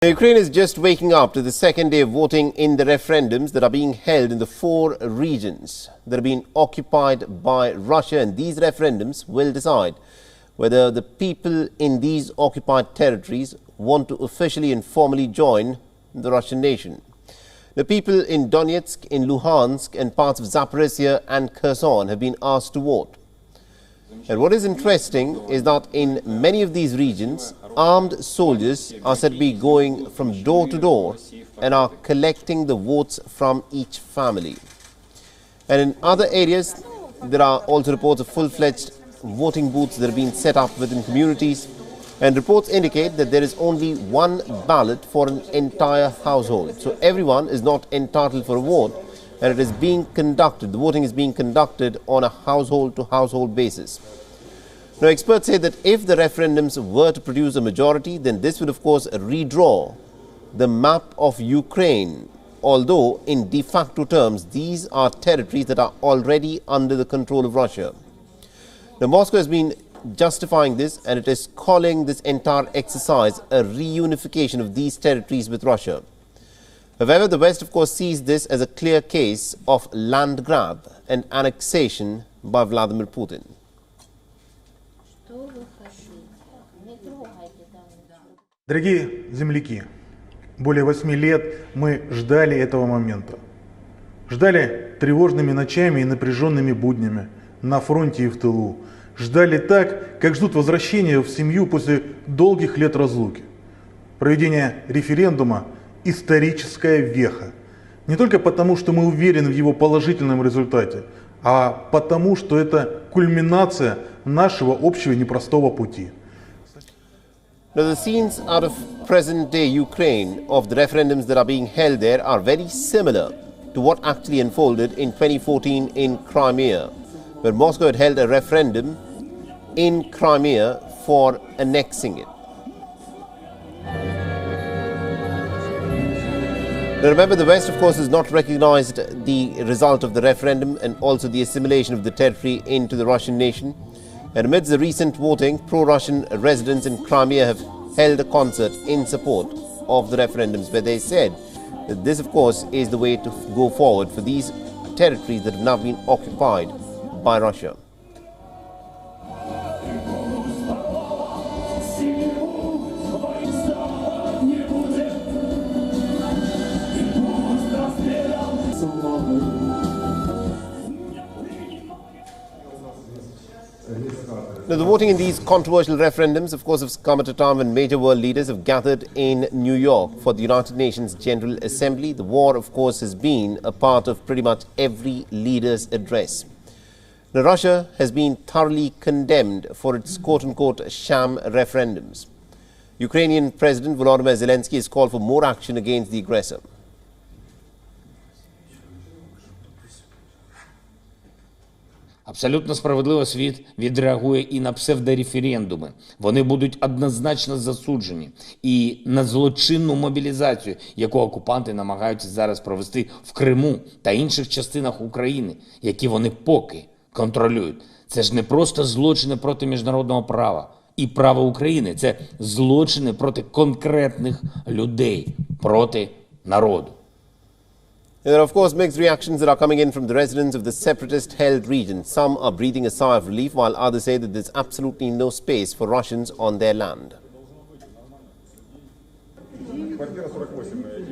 Ukraine is just waking up to the second day of voting in the referendums that are being held in the 4 regions that are being occupied by Russia, and these referendums will decide whether the people in these occupied territories want to officially and formally join the Russian nation. The people in Donetsk, in Luhansk and parts of Zaporizhia and Kherson have been asked to vote. And what is interesting is that in many of these regions, armed soldiers are said to be going from door to door and are collecting the votes from each family. And in other areas, there are also reports of full-fledged voting booths that have been set up within communities. And reports indicate that there is only one ballot for an entire household. So everyone is not entitled for a vote, and it is being conducted, the voting is being conducted on a household-to-household basis. Now, experts say that if the referendums were to produce a majority, then this would, of course, redraw the map of Ukraine, although in de facto terms, these are territories that are already under the control of Russia. Now, Moscow has been justifying this, and it is calling this entire exercise a reunification of these territories with Russia. However, the West, of course, sees this as a clear case of land grab and annexation by Vladimir Putin. Дорогие земляки, более 8 лет мы ждали этого момента. Ждали тревожными ночами и напряженными буднями на фронте и в тылу. Ждали так, как ждут возвращения в семью после долгих лет разлуки. Проведение референдума – историческая веха. Не только потому, что мы уверены в его положительном результате, а потому, что это кульминация нашего общего непростого пути. Now, the scenes out of present-day Ukraine of the referendums that are being held there are very similar to what actually unfolded in 2014 in Crimea, where Moscow had held a referendum in Crimea for annexing it. Now, remember, the West, of course, has not recognized the result of the referendum and also the assimilation of the territory into the Russian nation. And amidst the recent voting, pro-Russian residents in Crimea have held a concert in support of the referendums, where they said that this, of course, is the way to go forward for these territories that have now been occupied by Russia. Now, the voting in these controversial referendums, of course, has come at a time when major world leaders have gathered in New York for the United Nations General Assembly. The war, of course, has been a part of pretty much every leader's address. Now, Russia has been thoroughly condemned for its quote-unquote sham referendums. Ukrainian President Volodymyr Zelensky has called for more action against the aggressor. Абсолютно справедливо світ відреагує і на псевдореферендуми. Вони будуть однозначно засуджені. І на злочинну мобілізацію, яку окупанти намагаються зараз провести в Криму та інших частинах України, які вони поки контролюють. Це ж не просто злочини проти міжнародного права і права України. Це злочини проти конкретних людей, проти народу. There are, of course, mixed reactions that are coming in from the residents of the separatist-held region. Some are breathing a sigh of relief, while others say that there's absolutely no space for Russians on their land.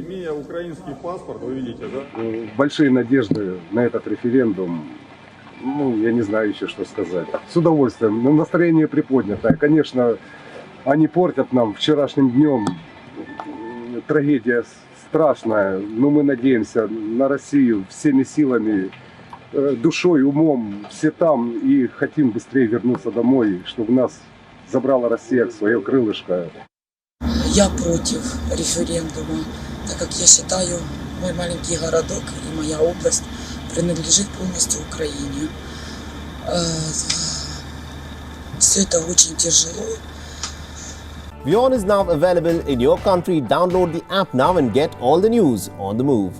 Имея украинский паспорт, вы видите, да? Большие надежды на этот референдум. Ну, я не знаю еще, что сказать. С удовольствием. Но настроение приподнятое. Конечно, они портят нам вчерашним днем. Трагедия страшная, но мы надеемся на Россию всеми силами, душой, умом, все там, и хотим быстрее вернуться домой, чтобы нас забрала Россия в свое крылышко. Я против референдума, так как я считаю, мой маленький городок и моя область принадлежит полностью Украине. Все это очень тяжело. WION is now available in your country. Download the app now and get all the news on the move.